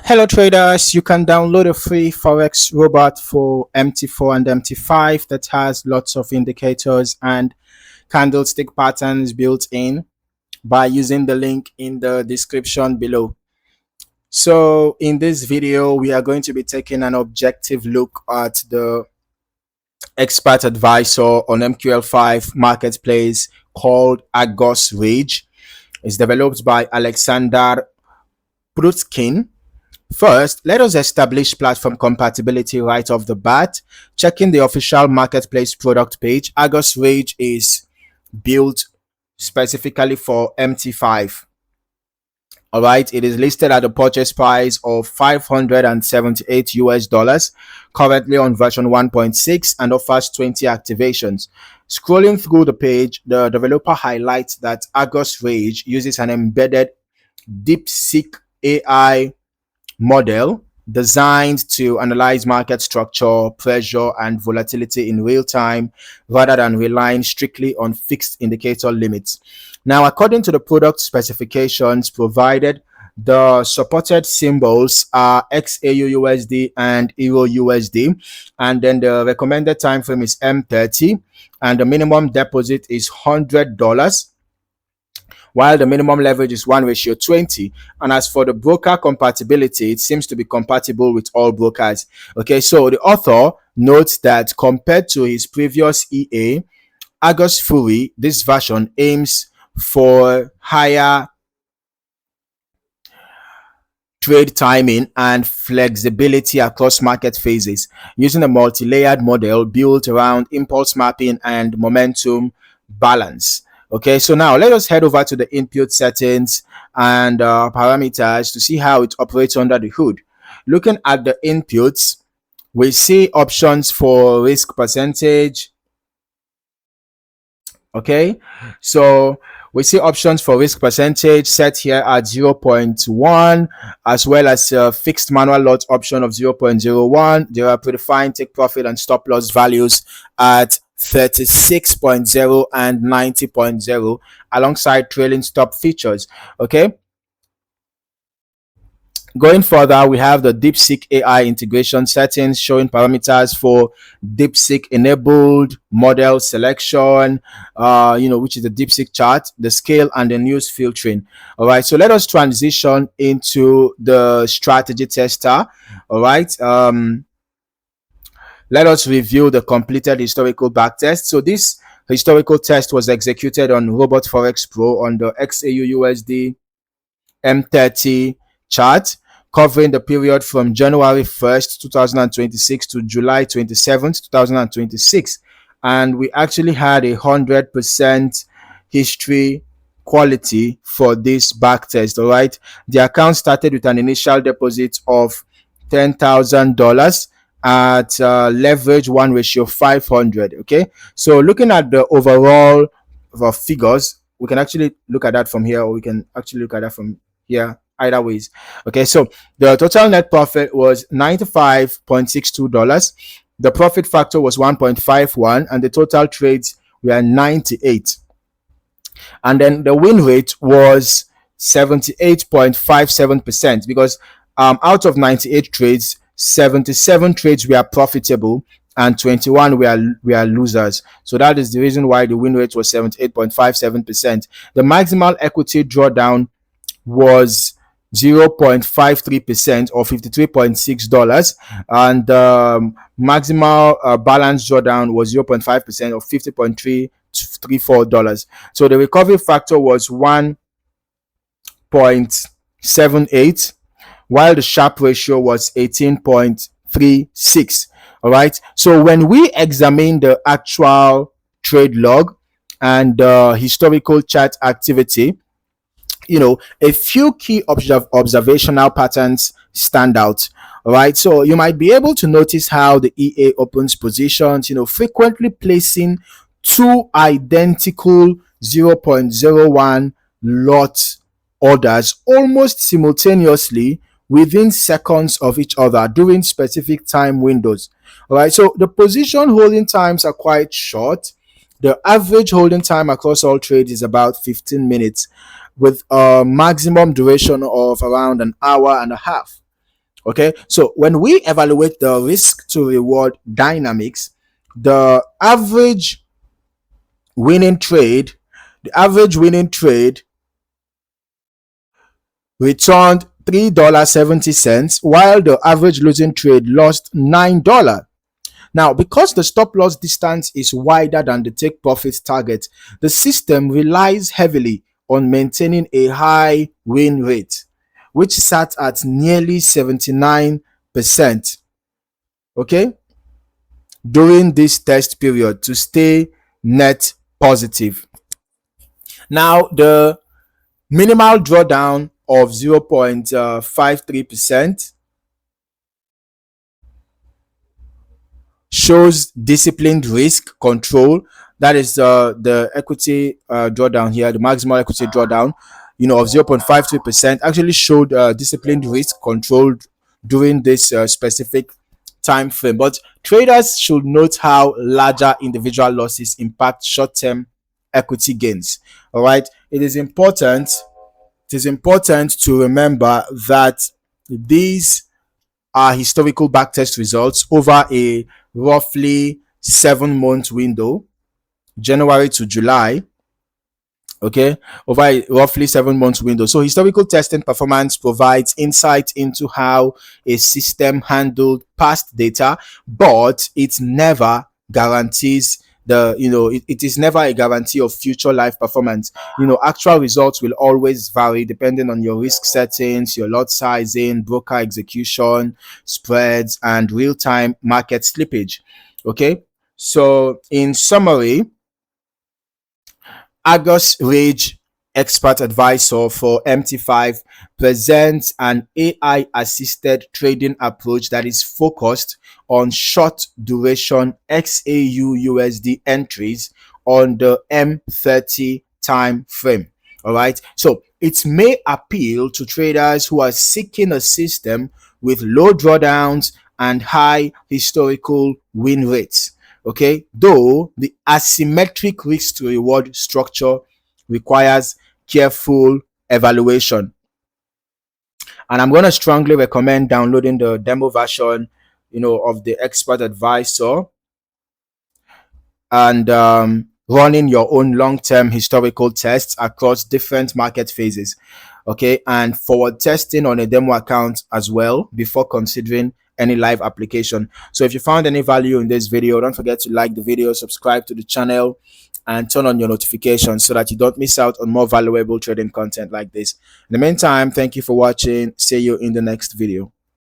Hello traders, you can download a free Forex robot for MT4 and MT5 that has lots of indicators and candlestick patterns built in by using the link in the description below. So in this video, we are going to be taking an objective look at the expert advisor on MQL5 Marketplace called Argos Rage. It's developed by Alexander Prutkin. First, let us establish platform compatibility right off the bat. Checking the official marketplace product page, Argos Rage is built specifically for MT5. All right, it is listed at a purchase price of 578 US dollars, currently on version 1.6 and offers 20 activations. Scrolling through the page, the developer highlights that Argos Rage uses an embedded DeepSeek AI model designed to analyze market structure, pressure, and volatility in real time rather than relying strictly on fixed indicator limits. Now, according to the product specifications provided, the supported symbols are XAUUSD and EURUSD, and then the recommended time frame is M30, and the minimum deposit is $100, while the minimum leverage is 1:20. And as for the broker compatibility, it seems to be compatible with all brokers. Okay, so the author notes that compared to his previous EA, Argos Fury, this version aims for higher trade timing and flexibility across market phases, using a multi-layered model built around impulse mapping and momentum balance. Okay, so now let us head over to the input settings and parameters to see how it operates under the hood. Looking at the inputs, we see options for risk percentage. Okay, so we see options for risk percentage set here at 0.1, as well as a fixed manual lot option of 0.01. There are predefined take profit and stop loss values at 36.0 and 90.0 alongside trailing stop features. Okay, going further, we have the DeepSeek AI integration settings showing parameters for DeepSeek enabled model selection, which is the DeepSeek chart, the scale, and the news filtering. All right, so let us transition into the strategy tester. All right, let us review the completed historical backtest. So this historical test was executed on Robot Forex Pro on the XAUUSD M30 chart, covering the period from January 1st, 2026 to July 27th, 2026. And we actually had 100% history quality for this backtest. All right, the account started with an initial deposit of $10,000 at leverage 1:500. Okay, so looking at the overall figures, we can actually look at that from here, or we can actually look at that from here, either ways. Okay, so the total net profit was $95.62. The profit factor was 1.51, and the total trades were 98. And then the win rate was 78.57%, because out of 98 trades, 77 trades were profitable and 21 were losers. So that is the reason why the win rate was 78.57%. The maximal equity drawdown was 0.53% or $53.6, and maximal balance drawdown was 0.5% or $50.34. So the recovery factor was 1.78, while the Sharpe ratio was 18.36. All right, so when we examine the actual trade log and historical chart activity, a few key observational patterns stand out. All right, so you might be able to notice how the EA opens positions, frequently placing two identical 0.01 lot orders almost simultaneously within seconds of each other during specific time windows. All right, so the position holding times are quite short. The average holding time across all trades is about 15 minutes, with a maximum duration of around an hour and a half. Okay, so when we evaluate the risk to reward dynamics, the winning trade, the average winning trade returned $3.70, while the average losing trade lost $9. Now, because the stop loss distance is wider than the take profit target, the system relies heavily on maintaining a high win rate, which sat at nearly 79%, okay, during this test period to stay net positive. Now, the minimal drawdown of 0.53% shows disciplined risk control. That is the equity drawdown here, the maximum equity drawdown, of 0.53% actually showed disciplined risk controlled during this specific time frame. But traders should note how larger individual losses impact short-term equity gains. All right, it is important to remember that these are historical backtest results over a roughly 7-month window, January to July. Okay, over a roughly 7 months window. So historical testing performance provides insight into how a system handled past data, but it never guarantees it is never a guarantee of future life performance. Actual results will always vary depending on your risk settings, your lot sizing, broker execution, spreads, and real-time market slippage. Okay, so in summary, Argos Rage Expert Advisor for MT5 presents an AI assisted trading approach that is focused on short duration XAUUSD entries on the M30 time frame. All right, so it may appeal to traders who are seeking a system with low drawdowns and high historical win rates. Okay, though the asymmetric risk to reward structure requires careful evaluation. And I'm going to strongly recommend downloading the demo version, of the Expert Advisor, and running your own long-term historical tests across different market phases. Okay, and forward testing on a demo account as well before considering any live application. So if you found any value in this video, don't forget to like the video, subscribe to the channel, and turn on your notifications so that you don't miss out on more valuable trading content like this. In the meantime, thank you for watching. See you in the next video.